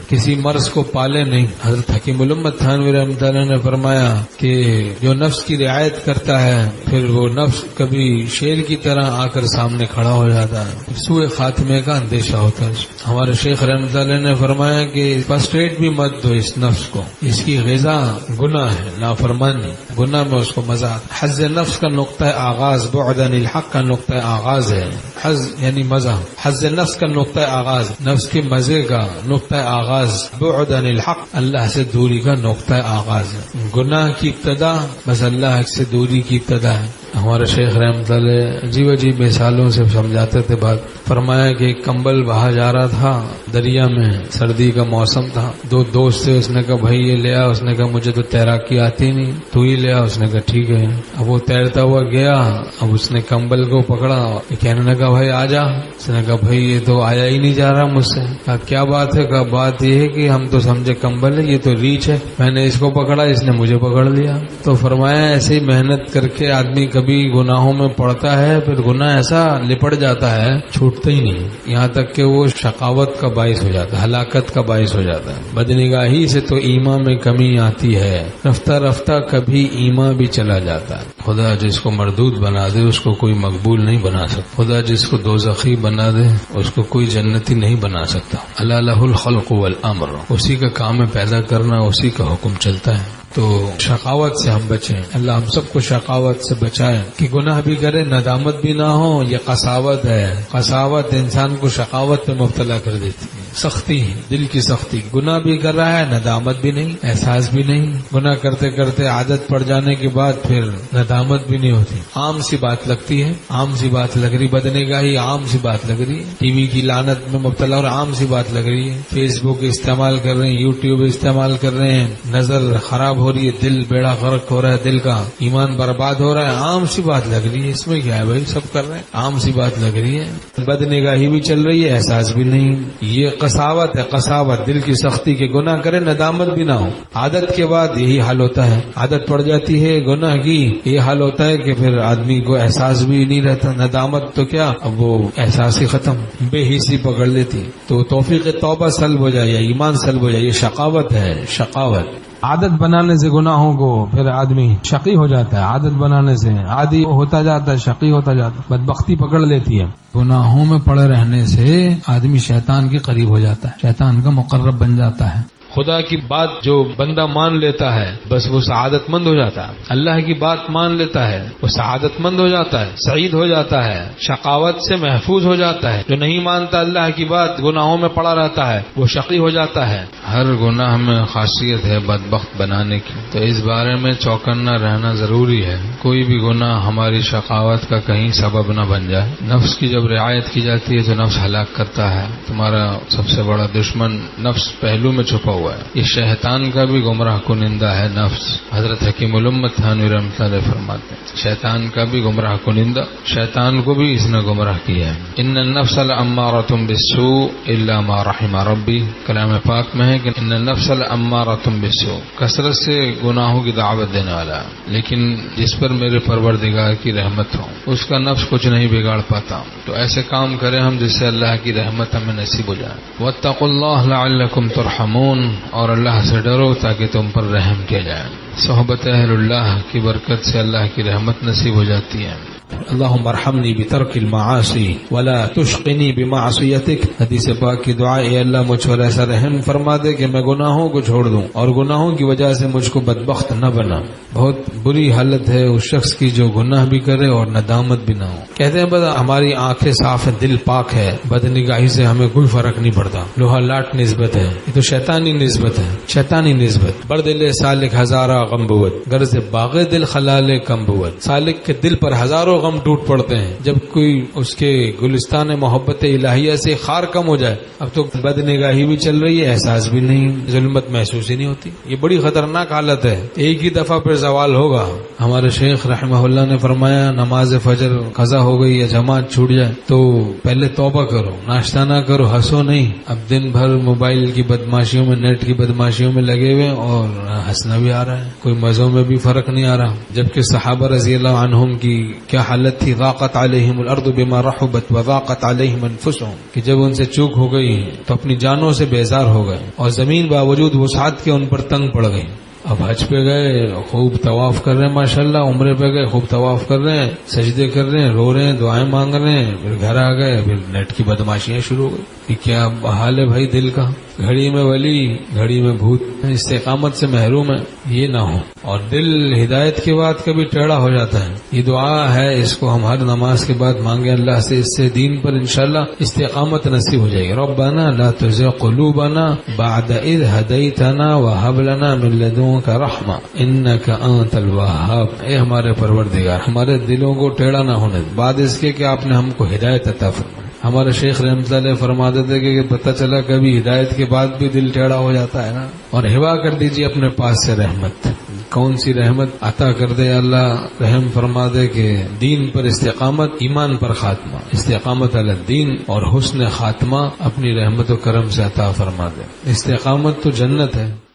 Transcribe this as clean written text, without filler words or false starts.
کسی مرض کو پالے نہیں. حضرت حکیم الامت تھانوی رحمۃ اللہ نے فرمایا کہ جو نفس کی رعایت کرتا ہے پھر وہ نفس کبھی شیر کی طرح آ کر سامنے کھڑا ہو جاتا ہے، سوء خاتمے کا اندیشہ ہوتا ہے. ہمارے شیخ رحمۃ اللہ نے فرمایا کہ فرسٹریٹ بھی مت دو اس نفس کو، اس کی غذا گناہ ہے، نافرمانی، گناہ میں اس کو مزہ آتا. حظ نفس کا نقطہ آغاز بعد عن الحق کا نقطہ آغاز ہے. حظ یعنی مزہ، حظ نفس کا نقطہ آغاز، نفس کے مزے کا نقطہ آغاز، بعد عن الحق اللہ سے دوری کا نقطہ آغاز ہے. گناہ کی ابتدا بس اللہ سے دوری کی ابتدا ہے. ہمارے شیخ رحمۃ اللہ عجیب عجیب مثالوں سے سمجھاتے تھے بات. فرمایا کہ ایک کمبل بہا جا رہا تھا دریا میں، سردی کا موسم تھا. دو دوست تھے، اس نے کہا بھائی یہ لے آ، اس نے کہا مجھے تو تیراکی آتی نہیں، تو ہی لے آ. اس نے کہا ٹھیک ہے. اب وہ تیرتا ہوا گیا، اب اس نے کمبل کو پکڑا، کہنے لگا بھائی آ جا. اس نے کہا بھائی یہ تو آیا ہی نہیں جا رہا مجھ سے. کہا کیا بات ہے؟ کہا بات یہ ہے کہ ہم تو سمجھے کمبل ہے، یہ تو ریچھ ہے، میں نے اس کو پکڑا، اس نے مجھے پکڑ لیا. تو فرمایا ایسے ہی محنت کر کے آدمی کبھی گناہوں میں پڑتا ہے، پھر گناہ ایسا لپٹ جاتا ہے چھوٹتا ہی نہیں، یہاں تک کہ وہ شقاوت کا باعث ہو جاتا ہے، ہلاکت کا باعث ہو جاتا ہے. بدنگاہی سے تو ایمان میں کمی آتی ہے، رفتہ رفتہ کبھی ایمان بھی چلا جاتا ہے. خدا جس کو مردود بنا دے اس کو کوئی مقبول نہیں بنا سکتا. خدا جس کو دوزخی بنا دے اس کو کوئی جنتی نہیں بنا سکتا. اللہ لہ الخلق والامر، اسی کا کام ہے پیدا کرنا، اسی کا حکم چلتا ہے. تو شقاوت سے ہم بچیں، اللہ ہم سب کو شقاوت سے بچائے کہ گناہ بھی کرے نادامت بھی نہ ہو. یہ قساوت ہے، قساوت انسان کو شقاوت پہ مبتلا کر دیتی ہے. سختی، دل کی سختی. گناہ بھی کر رہا ہے، ندامت بھی نہیں، احساس بھی نہیں. گناہ کرتے کرتے عادت پڑ جانے کے بعد پھر ندامت بھی نہیں ہوتی. عام سی بات لگتی ہے، عام سی بات لگ رہی، بدنگاہی عام سی بات لگ رہی ہے، ٹی وی کی لعنت میں مبتلا اور عام سی بات لگ رہی ہے، فیس بک استعمال کر رہے ہیں، یوٹیوب استعمال کر رہے ہیں، نظر خراب ہو رہی ہے، دل بیڑا غرق ہو رہا ہے، دل کا ایمان برباد ہو رہا ہے. عام سی بات لگ رہی ہے، اس میں کیا ہے بھائی، سب کر رہے ہیں، عام سی بات لگ رہی ہے. بدنگاہی بھی چل رہی ہے، احساس بھی نہیں. یہ قساوت ہے، قساوت، دل کی سختی کے گناہ کرے ندامت بھی نہ ہو. عادت کے بعد یہی حال ہوتا ہے، عادت پڑ جاتی ہے گناہ کی، یہ حال ہوتا ہے کہ پھر آدمی کو احساس بھی نہیں رہتا. ندامت تو کیا، اب وہ احساس ہی ختم، بے حسی پکڑ لیتی. تو توفیق توبہ سلب ہو جائے یا ایمان سلب ہو جائے، یہ شقاوت ہے، شقاوت. عادت بنانے سے گناہوں کو پھر آدمی شقی ہو جاتا ہے. عادت بنانے سے عادی ہوتا جاتا ہے، شقی ہوتا جاتا ہے، بدبختی پکڑ لیتی ہے. گناہوں میں پڑے رہنے سے آدمی شیطان کے قریب ہو جاتا ہے، شیطان کا مقرب بن جاتا ہے. خدا کی بات جو بندہ مان لیتا ہے بس وہ سعادت مند ہو جاتا ہے. اللہ کی بات مان لیتا ہے وہ سعادت مند ہو جاتا ہے، سعید ہو جاتا ہے، شقاوت سے محفوظ ہو جاتا ہے. جو نہیں مانتا اللہ کی بات، گناہوں میں پڑا رہتا ہے، وہ شقی ہو جاتا ہے. ہر گناہ میں خاصیت ہے بدبخت بنانے کی، تو اس بارے میں چوکنا رہنا ضروری ہے. کوئی بھی گناہ ہماری شقاوت کا کہیں سبب نہ بن جائے. نفس کی جب رعایت کی جاتی ہے تو نفس ہلاک کرتا ہے. تمہارا سب سے بڑا دشمن نفس پہلو میں چھپا ہوا ہے. یہ شیطان کا بھی گمراہ کنندہ ہے نفس. حضرت حکیم الامت تھانوی رحمۃ اللہ فرماتے ہیں شیطان کا بھی گمراہ کنندہ، شیطان کو بھی اس نے گمراہ کیا ہے. ان النفس لامارۃ بالسوء الا ما رحم ربی، کلام پاک میں ہے کہ ان النفس لامارۃ بالسوء، کثرت سے گناہوں کی دعوت دینے والا، لیکن جس پر میرے پروردگار کی رحمت ہو اس کا نفس کچھ نہیں بگاڑ پاتا. تو ایسے کام کریں ہم جس سے اللہ کی رحمت ہمیں نصیب ہو جائے. واتقوا اللہ لعلکم ترحمون، اور اللہ سے ڈرو تاکہ تم پر رحم کیا جائے. صحبت اہل اللہ کی برکت سے اللہ کی رحمت نصیب ہو جاتی ہے. اللہم ارحمنی بترک المعاصی ولا تشقنی بمعصیتک. حدیث پاک کی دعا، اے اللہ مجھ پر ایسا رحم فرما دے کہ میں گناہوں کو چھوڑ دوں اور گناہوں کی وجہ سے مجھ کو بدبخت نہ بنا. بہت بری حالت ہے اس شخص کی جو گناہ بھی کرے اور ندامت بھی نہ ہو. کہتے ہیں بس ہماری آنکھیں صاف ہیں، دل پاک ہے، بدنگاہی سے ہمیں کوئی فرق نہیں پڑتا. لوہا لاٹ نسبت ہے، یہ تو شیطانی نسبت ہے، شیطانی نسبت. بر دل سالک ہزارہ غم بود، غرض باغ دل خلال کم بود. سالک کے دل پر ہزاروں غم ٹوٹ پڑتے ہیں جب کوئی اس کے گلستان محبت الہیہ سے خار کم ہو جائے. اب تو بدنگاہی بھی چل رہی ہے، احساس بھی نہیں، ظلمت محسوس ہی نہیں ہوتی. یہ بڑی خطرناک حالت ہے، ایک ہی دفعہ پھر زوال ہوگا. ہمارے شیخ رحمہ اللہ نے فرمایا نماز فجر قضا ہو گئی یا جماعت چھوٹ جائے تو پہلے توبہ کرو، ناشتہ نہ کرو، ہنسو نہیں. اب دن بھر موبائل کی بدماشیوں میں، نیٹ کی بدماشیوں میں لگے ہوئے اور ہنسنا بھی آ رہا ہے، کوئی مزوں میں بھی فرق نہیں آ رہا. جبکہ صحابہ رضی اللہ عنہم کی کیا حالت تھی ضاقت علیہم الارض بما رحبت وضاقت علیہم انفسهم کہ جب ان سے چوک ہو گئی تو اپنی جانوں سے بیزار ہو گئے اور زمین باوجود وسعت کے ان پر تنگ پڑ گئی. اب حج پہ گئے خوب طواف کر رہے ہیں ماشاءاللہ، عمرے پہ گئے خوب طواف کر رہے ہیں، سجدے کر رہے ہیں، رو رہے ہیں، دعائیں مانگ رہے ہیں، پھر گھر آ گئے، پھر نیٹ کی بدماشیاں شروع ہو گئی کہ کیا حال ہے بھائی دل کا، گھڑی میں ولی گھڑی میں بھوت، استقامت سے محروم ہے. یہ نہ ہو. اور دل ہدایت کے بعد کبھی ٹیڑھا ہو جاتا ہے. یہ دعا ہے، اس کو ہم ہر نماز کے بعد مانگیں اللہ سے، اس سے دین پر انشاءاللہ استقامت نصیب ہو جائے گی. ربنا لا تزغ قلوبنا بعد اذ هديتنا وهب لنا من لدنك رحمة انك انت الوهاب. اے ہمارے پروردگار، ہمارے دلوں کو ٹیڑھا نہ ہونے دے بعد اس کے کہ آپ نے ہم کو ہدایت عطا فرمائی. ہمارے شیخ رحمۃ اللہ علیہ فرماتے تھے کہ پتہ چلا کبھی ہدایت کے بعد بھی دل ٹیڑھا ہو جاتا ہے نا، اور ہبا کر دیجیے اپنے پاس سے رحمت. کون سی رحمت عطا کر دے اللہ، رحم فرما دے کہ دین پر استقامت، ایمان پر خاتمہ، استقامت علی الدین اور حسن خاتمہ اپنی رحمت و کرم سے عطا فرما دے. استقامت تو جنت ہے.